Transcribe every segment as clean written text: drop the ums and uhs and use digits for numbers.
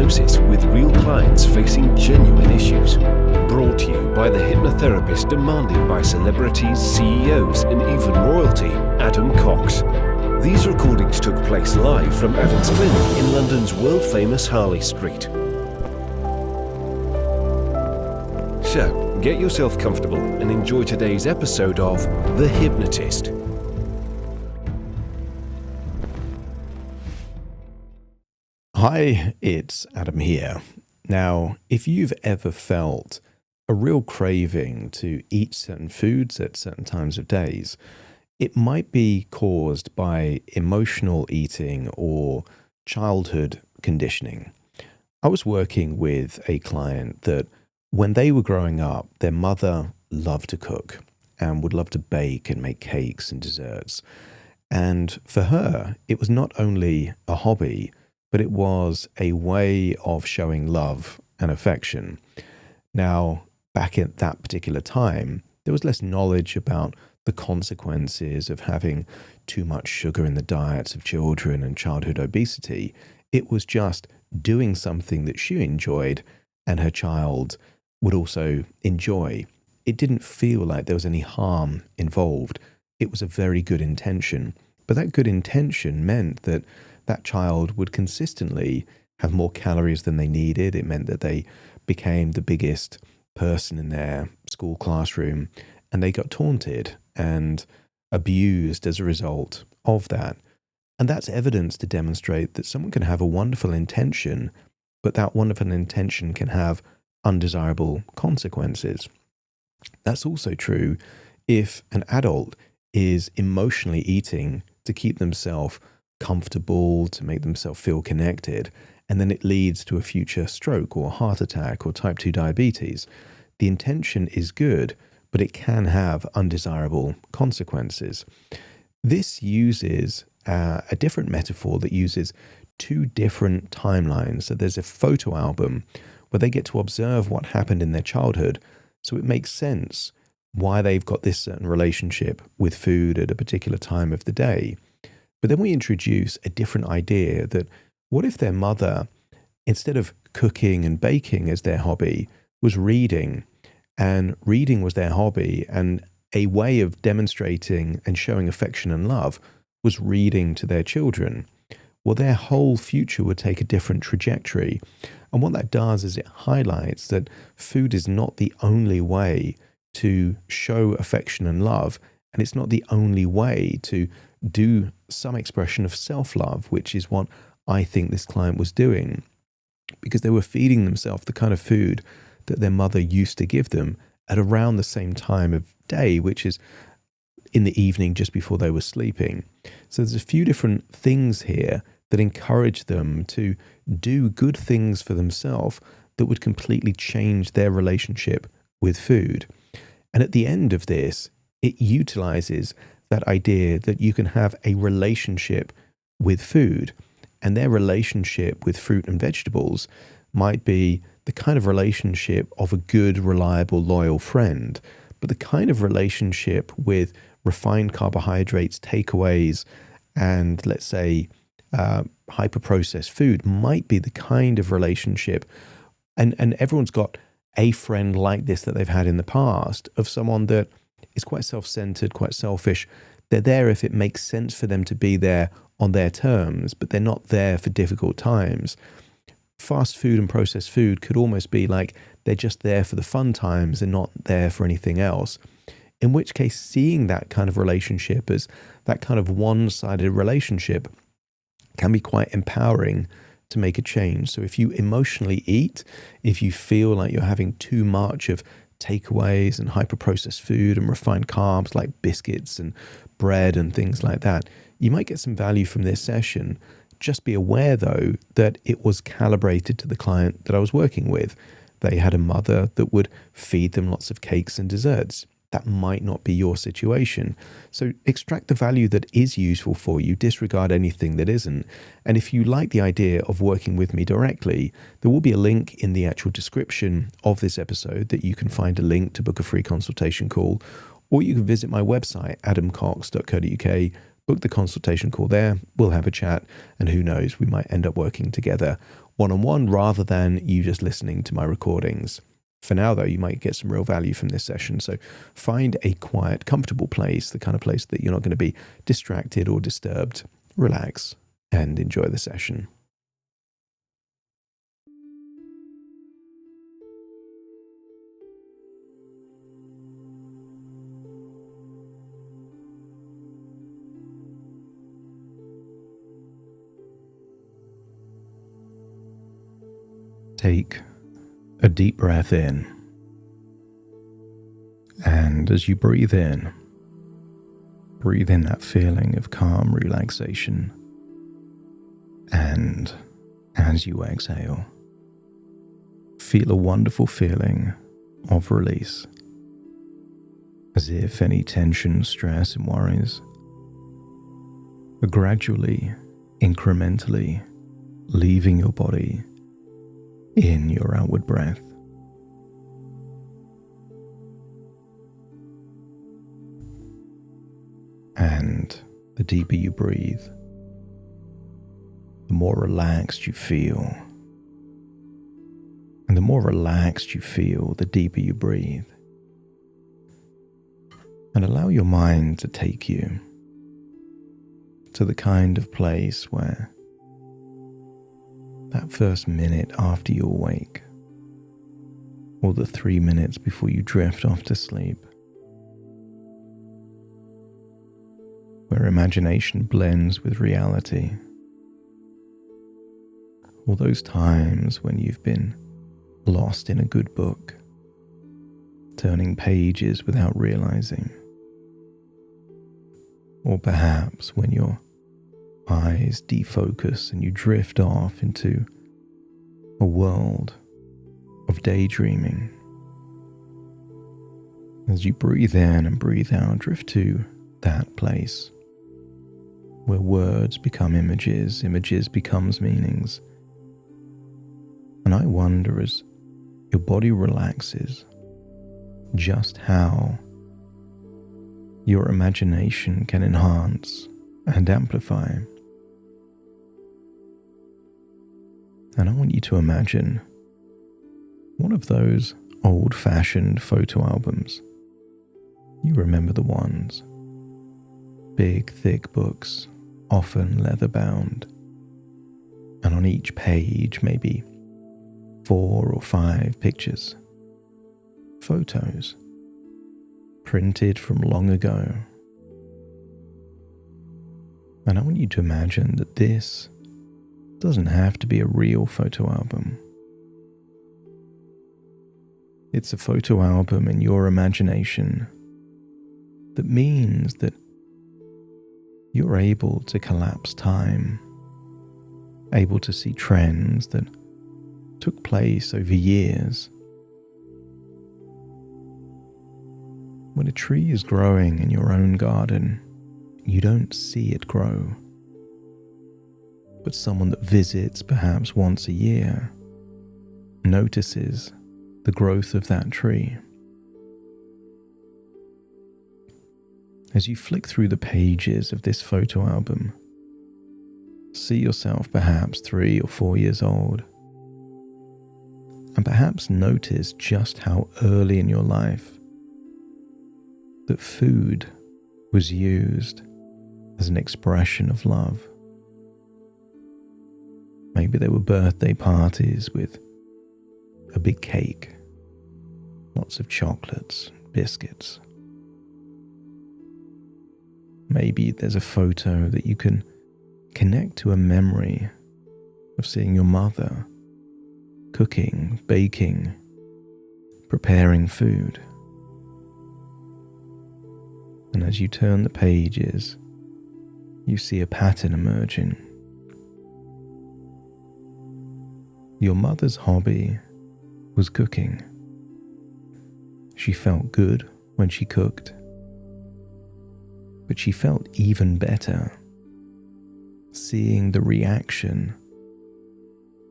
Hypnosis with real clients facing genuine issues. Brought to you by the hypnotherapist demanded by celebrities, CEOs, and even royalty, Adam Cox. These recordings took place live from Adam's clinic in London's world-famous Harley Street. So, get yourself comfortable and enjoy today's episode of The Hypnotist. Hi, it's Adam here. Now, if you've ever felt a real craving to eat certain foods at certain times of days, it might be caused by emotional eating or childhood conditioning. I was working with a client that when they were growing up, their mother loved to cook and would love to bake and make cakes and desserts. And for her, it was not only a hobby, but it was a way of showing love and affection. Now, back at that particular time, there was less knowledge about the consequences of having too much sugar in the diets of children and childhood obesity. It was just doing something that she enjoyed and her child would also enjoy. It didn't feel like there was any harm involved. It was a very good intention. But that good intention meant that that child would consistently have more calories than they needed. It meant that they became the biggest person in their school classroom, and they got taunted and abused as a result of that. And that's evidence to demonstrate that someone can have a wonderful intention, but that wonderful intention can have undesirable consequences. That's also true if an adult is emotionally eating to keep themselves comfortable, to make themselves feel connected, and then it leads to a future stroke or heart attack or type 2 diabetes. The intention is good, but it can have undesirable consequences. This uses a different metaphor that uses two different timelines. So there's a photo album where they get to observe what happened in their childhood, so it makes sense why they've got this certain relationship with food at a particular time of the day. But then we introduce a different idea that what if their mother, instead of cooking and baking as their hobby, was reading, and reading was their hobby, and a way of demonstrating and showing affection and love was reading to their children? Well, their whole future would take a different trajectory. And what that does is it highlights that food is not the only way to show affection and love, and it's not the only way to do some expression of self-love, which is what I think this client was doing, because they were feeding themselves the kind of food that their mother used to give them at around the same time of day, which is in the evening just before they were sleeping. So there's a few different things here that encourage them to do good things for themselves that would completely change their relationship with food. And at the end of this, it utilizes that idea that you can have a relationship with food, and their relationship with fruit and vegetables might be the kind of relationship of a good, reliable, loyal friend, but the kind of relationship with refined carbohydrates, takeaways, and let's say hyper-processed food might be the kind of relationship, and everyone's got a friend like this that they've had in the past, of someone that is quite self-centered, quite selfish. They're there if it makes sense for them to be there on their terms, but they're not there for difficult times. Fast food and processed food could almost be like they're just there for the fun times and not there for anything else. In which case, seeing that kind of relationship as that kind of one-sided relationship can be quite empowering to make a change. So if you emotionally eat, if you feel like you're having too much of takeaways and hyper-processed food and refined carbs like biscuits and bread and things like that, you might get some value from this session. Just be aware, though, that it was calibrated to the client that I was working with. They had a mother that would feed them lots of cakes and desserts. That might not be your situation. So extract the value that is useful for you, disregard anything that isn't. And if you like the idea of working with me directly, there will be a link in the actual description of this episode that you can find a link to book a free consultation call, or you can visit my website, adamcox.co.uk, book the consultation call there. We'll have a chat, and who knows, we might end up working together one-on-one rather than you just listening to my recordings. For now, though, you might get some real value from this session. So find a quiet, comfortable place, the kind of place that you're not going to be distracted or disturbed. Relax and enjoy the session. Take a deep breath in, and as you breathe in that feeling of calm relaxation, and as you exhale, feel a wonderful feeling of release, as if any tension, stress and worries are gradually, incrementally leaving your body in your outward breath. And the deeper you breathe, the more relaxed you feel. And the more relaxed you feel, the deeper you breathe. And allow your mind to take you to the kind of place where that first minute after you awake, or the 3 minutes before you drift off to sleep, where imagination blends with reality, or those times when you've been lost in a good book, turning pages without realizing, or perhaps when your eyes defocus and you drift off into a world of daydreaming. As you breathe in and breathe out, drift to that place where words become images, images becomes meanings. And I wonder, as your body relaxes, just how your imagination can enhance and amplify. And I want you to imagine one of those old-fashioned photo albums. You remember the ones. Big, thick books, often leather-bound. And on each page, maybe 4 or 5 pictures. Photos. Printed from long ago. And I want you to imagine that this doesn't have to be a real photo album. It's a photo album in your imagination that means that you're able to collapse time, able to see trends that took place over years. When a tree is growing in your own garden, you don't see it grow. But someone that visits perhaps once a year notices the growth of that tree. As you flick through the pages of this photo album, see yourself perhaps 3 or 4 years old, and perhaps notice just how early in your life that food was used as an expression of love. Maybe there were birthday parties with a big cake, lots of chocolates, biscuits. Maybe there's a photo that you can connect to a memory of seeing your mother cooking, baking, preparing food. And as you turn the pages, you see a pattern emerging. Your mother's hobby was cooking. She felt good when she cooked, but she felt even better seeing the reaction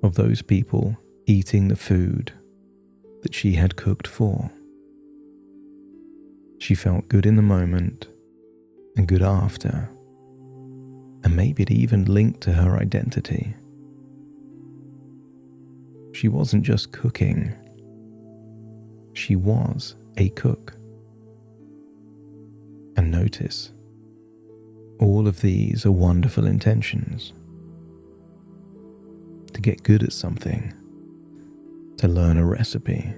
of those people eating the food that she had cooked for. She felt good in the moment and good after, and maybe it even linked to her identity. She wasn't just cooking, she was a cook. And notice, all of these are wonderful intentions. To get good at something, to learn a recipe,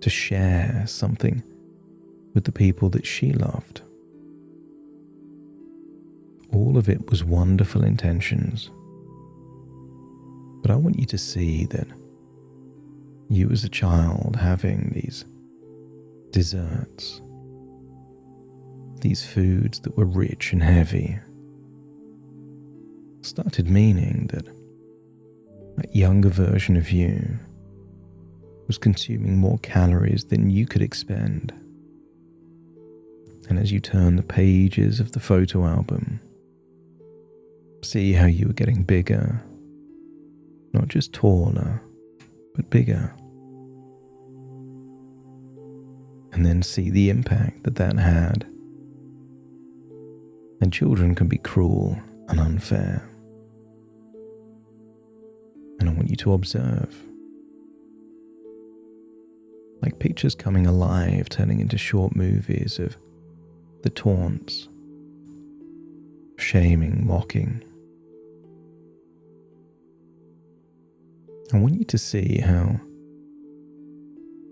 to share something with the people that she loved. All of it was wonderful intentions. But I want you to see that you as a child having these desserts, these foods that were rich and heavy, started meaning that that younger version of you was consuming more calories than you could expend. And as you turn the pages of the photo album, see how you were getting bigger, not just taller, but bigger. And then see the impact that that had. And children can be cruel and unfair. And I want you to observe, like pictures coming alive, turning into short movies of the taunts, shaming, mocking. I want you to see how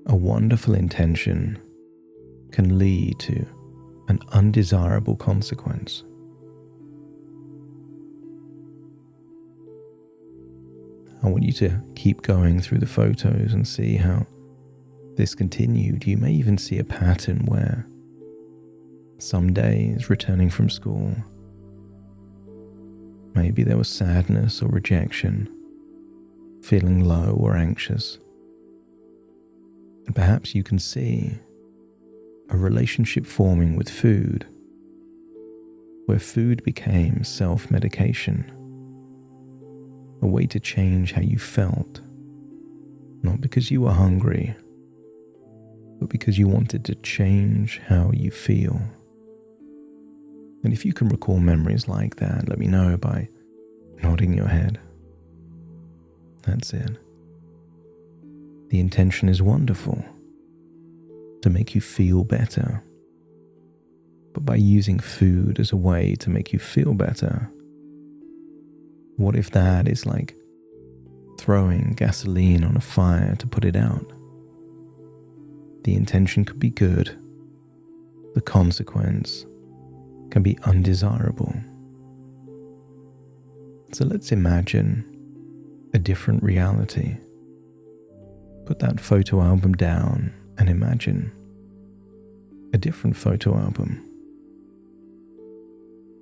a wonderful intention can lead to an undesirable consequence. I want you to keep going through the photos and see how this continued. You may even see a pattern where some days returning from school, maybe there was sadness or rejection, feeling low or anxious. And perhaps you can see a relationship forming with food, where food became self-medication, a way to change how you felt, not because you were hungry, but because you wanted to change how you feel. And if you can recall memories like that, let me know by nodding your head. That's it. The intention is wonderful, to make you feel better. But by using food as a way to make you feel better, what if that is like throwing gasoline on a fire to put it out? The intention could be good. The consequence can be undesirable. So let's imagine a different reality. Put that photo album down and imagine a different photo album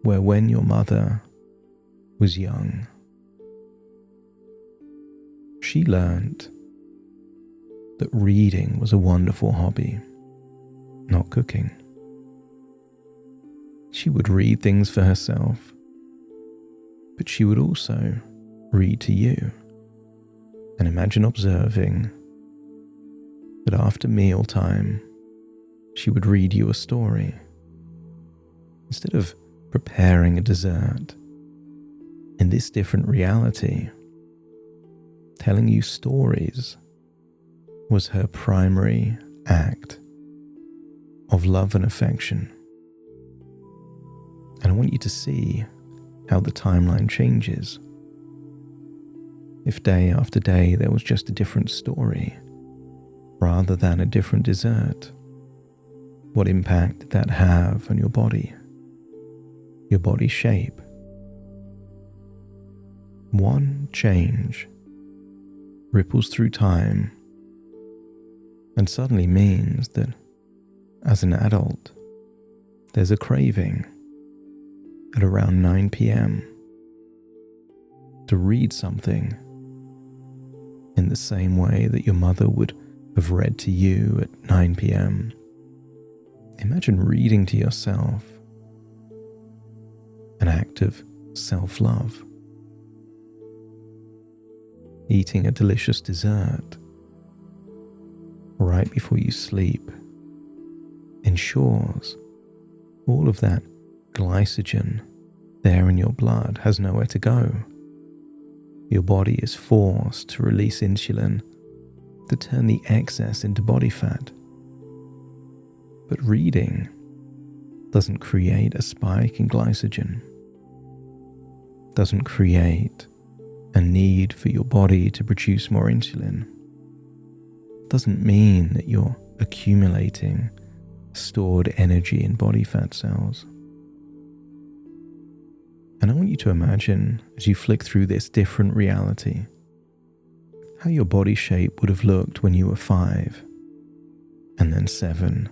where when your mother was young, she learned that reading was a wonderful hobby, not cooking. She would read things for herself, but she would also read to you. And imagine observing that after mealtime, she would read you a story. Instead of preparing a dessert, in this different reality, telling you stories was her primary act of love and affection. And I want you to see how the timeline changes. If day after day there was just a different story, rather than a different dessert, what impact did that have on your body, your body shape? One change ripples through time and suddenly means that as an adult, there's a craving at around 9 p.m. to read something in the same way that your mother would have read to you at 9 p.m. Imagine reading to yourself, an act of self-love. Eating a delicious dessert right before you sleep ensures all of that glycogen there in your blood has nowhere to go. Your body is forced to release insulin to turn the excess into body fat. But reading doesn't create a spike in glycogen, doesn't create a need for your body to produce more insulin, doesn't mean that you're accumulating stored energy in body fat cells. And I want you to imagine, as you flick through this different reality, how your body shape would have looked when you were 5, and then 7,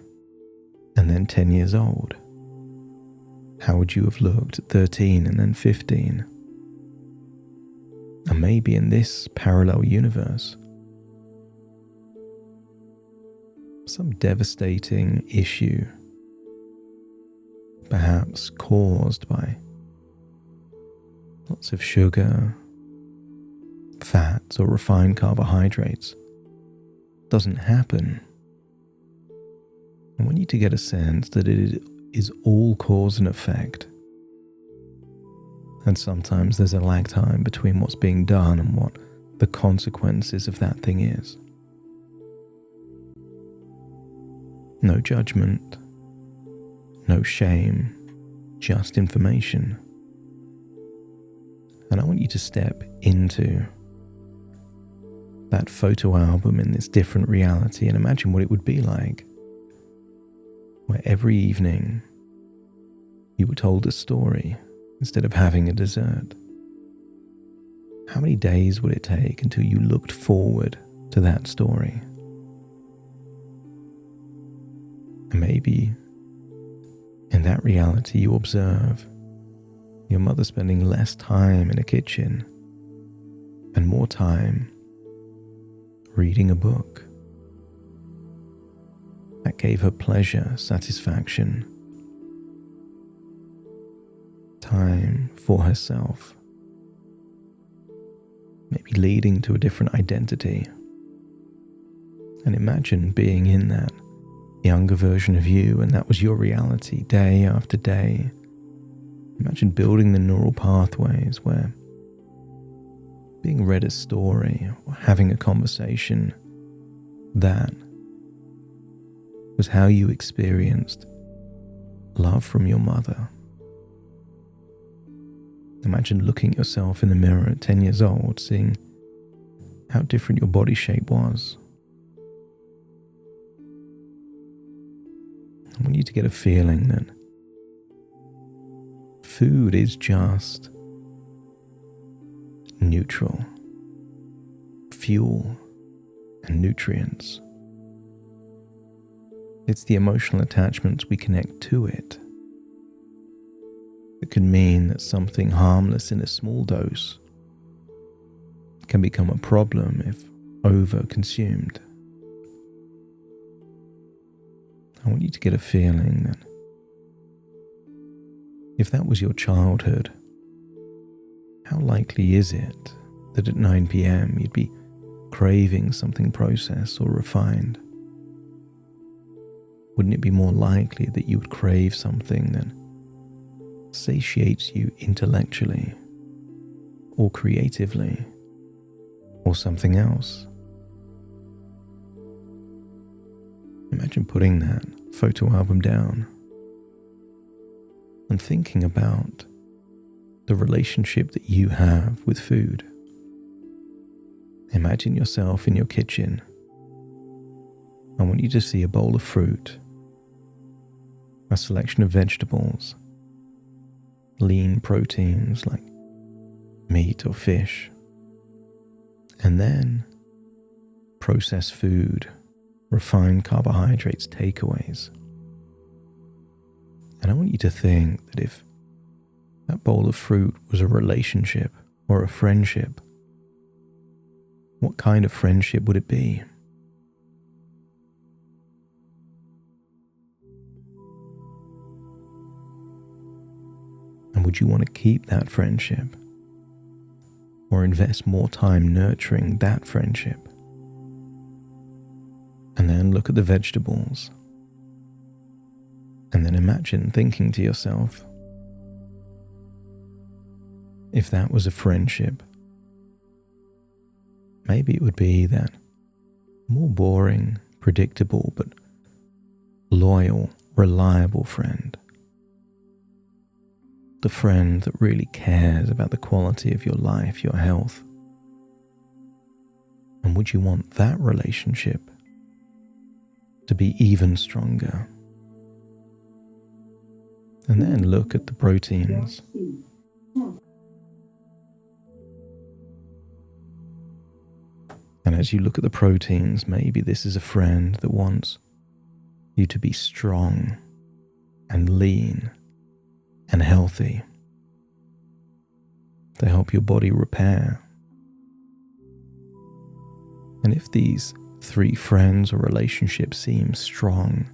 and then 10 years old. How would you have looked at 13 and then 15? And maybe in this parallel universe, some devastating issue, perhaps caused by lots of sugar, fats, or refined carbohydrates, doesn't happen. I want you to get a sense that it is all cause and effect. And sometimes there's a lag time between what's being done and what the consequences of that thing is. No judgment, no shame, just information. And I want you to step into that photo album in this different reality and imagine what it would be like, where every evening you were told a story instead of having a dessert. How many days would it take until you looked forward to that story? And maybe in that reality you observe your mother spending less time in a kitchen and more time reading a book. That gave her pleasure, satisfaction, time for herself, maybe leading to a different identity. And imagine being in that younger version of you, and that was your reality day after day. Imagine building the neural pathways where being read a story or having a conversation, that was how you experienced love from your mother. Imagine looking at yourself in the mirror at 10 years old, seeing how different your body shape was. I want you to get a feeling that food is just neutral, fuel and nutrients. It's the emotional attachments we connect to it. It can mean that something harmless in a small dose can become a problem if over-consumed. I want you to get a feeling that if that was your childhood, how likely is it that at 9 p.m. you'd be craving something processed or refined? Wouldn't it be more likely that you would crave something that satiates you intellectually or creatively or something else? Imagine putting that photo album down and thinking about the relationship that you have with food. Imagine yourself in your kitchen. I want you to see a bowl of fruit, a selection of vegetables, lean proteins like meat or fish, and then processed food, refined carbohydrates, takeaways. And I want you to think that if that bowl of fruit was a relationship or a friendship, what kind of friendship would it be? And would you want to keep that friendship or invest more time nurturing that friendship? And then look at the vegetables. And then imagine thinking to yourself, If that was a friendship, maybe it would be that more boring, predictable, but loyal, reliable friend. The friend that really cares about the quality of your life, your health. And would you want that relationship to be even stronger? And then look at the proteins. And as you look at the proteins, maybe this is a friend that wants you to be strong and lean and healthy, to help your body repair. And if these three friends or relationships seem strong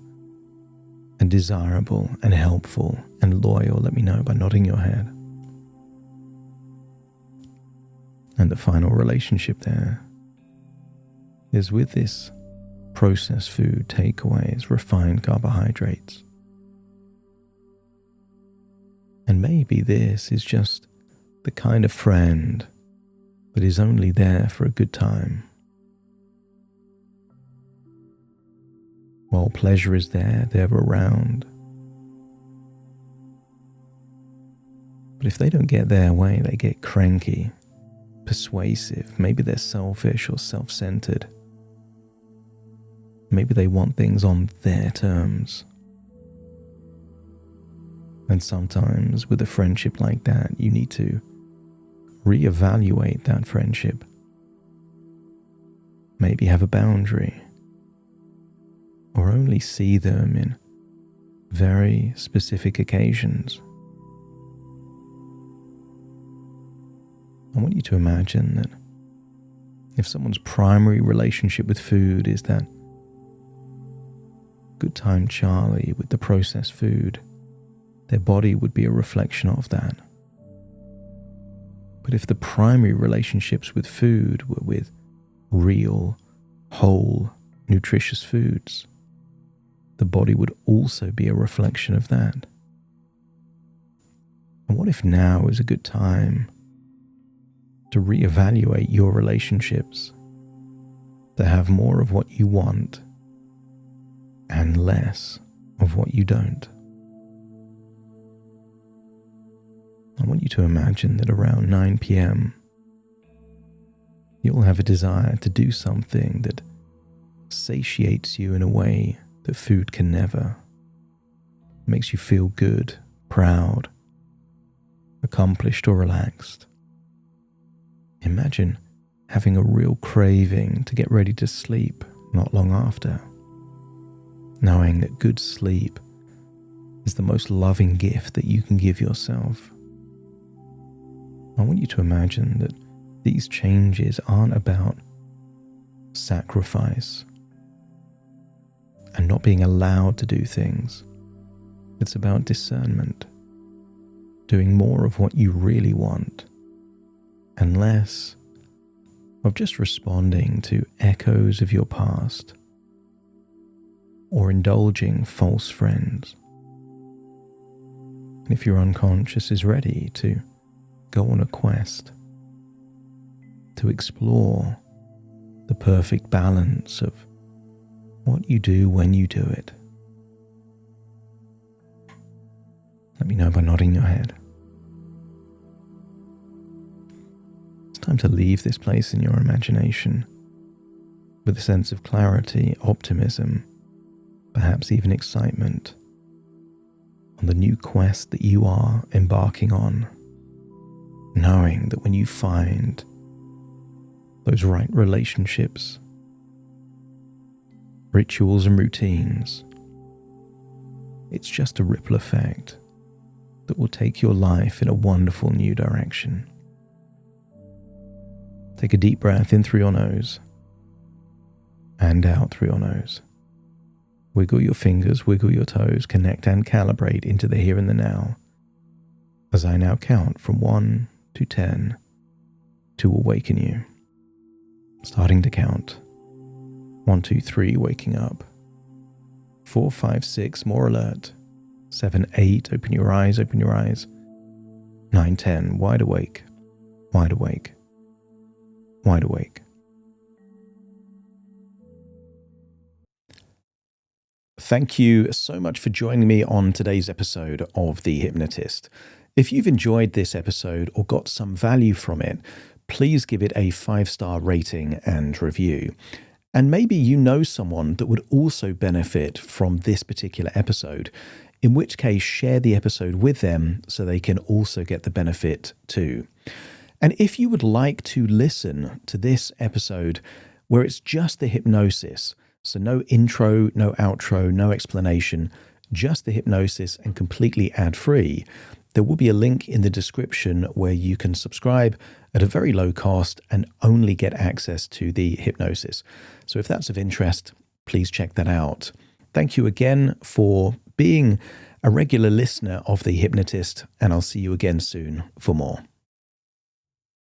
and desirable and helpful and loyal, let me know by nodding your head. And the final relationship there is with this processed food, takeaways, refined carbohydrates. And maybe this is just the kind of friend that is only there for a good time. While pleasure is there, they're around. But if they don't get their way, they get cranky, persuasive. Maybe they're selfish or self-centered. Maybe they want things on their terms. And sometimes with a friendship like that, you need to reevaluate that friendship. Maybe have a boundary, or only see them in very specific occasions. I want you to imagine that if someone's primary relationship with food is that good time Charlie with the processed food, their body would be a reflection of that. But if the primary relationships with food were with real, whole, nutritious foods, the body would also be a reflection of that. And what if now is a good time to reevaluate your relationships, to have more of what you want and less of what you don't? I want you to imagine that around 9 p.m. you'll have a desire to do something that satiates you in a way that food can never. It makes you feel good, proud, accomplished or relaxed. Imagine having a real craving to get ready to sleep not long after, knowing that good sleep is the most loving gift that you can give yourself. I want you to imagine that these changes aren't about sacrifice and not being allowed to do things. It's about discernment, doing more of what you really want and less of just responding to echoes of your past or indulging false friends. And if your unconscious is ready to go on a quest to explore the perfect balance of what you do when you do it, let me know by nodding your head. It's time to leave this place in your imagination with a sense of clarity, optimism, perhaps even excitement on the new quest that you are embarking on, knowing that when you find those right relationships, rituals and routines, it's just a ripple effect that will take your life in a wonderful new direction. Take a deep breath in through your nose and out through your nose. Wiggle your fingers, wiggle your toes, connect and calibrate into the here and the now as I now count from 1 to 10 to awaken you. Starting to count. 1, 2, 3, waking up. 4, 5, 6, more alert. 7, 8, open your eyes. 9, 10, wide awake. wide awake, wide awake. Thank you so much for joining me on today's episode of The Hypnotist. If you've enjoyed this episode or got some value from it, please give it a 5-star rating and review. And maybe you know someone that would also benefit from this particular episode, in which case share the episode with them so they can also get the benefit too. And if you would like to listen to this episode where it's just the hypnosis, so no intro, no outro, no explanation, just the hypnosis and completely ad-free, there will be a link in the description where you can subscribe at a very low cost and only get access to the hypnosis. So if that's of interest, please check that out. Thank you again for being a regular listener of The Hypnotist, and I'll see you again soon for more.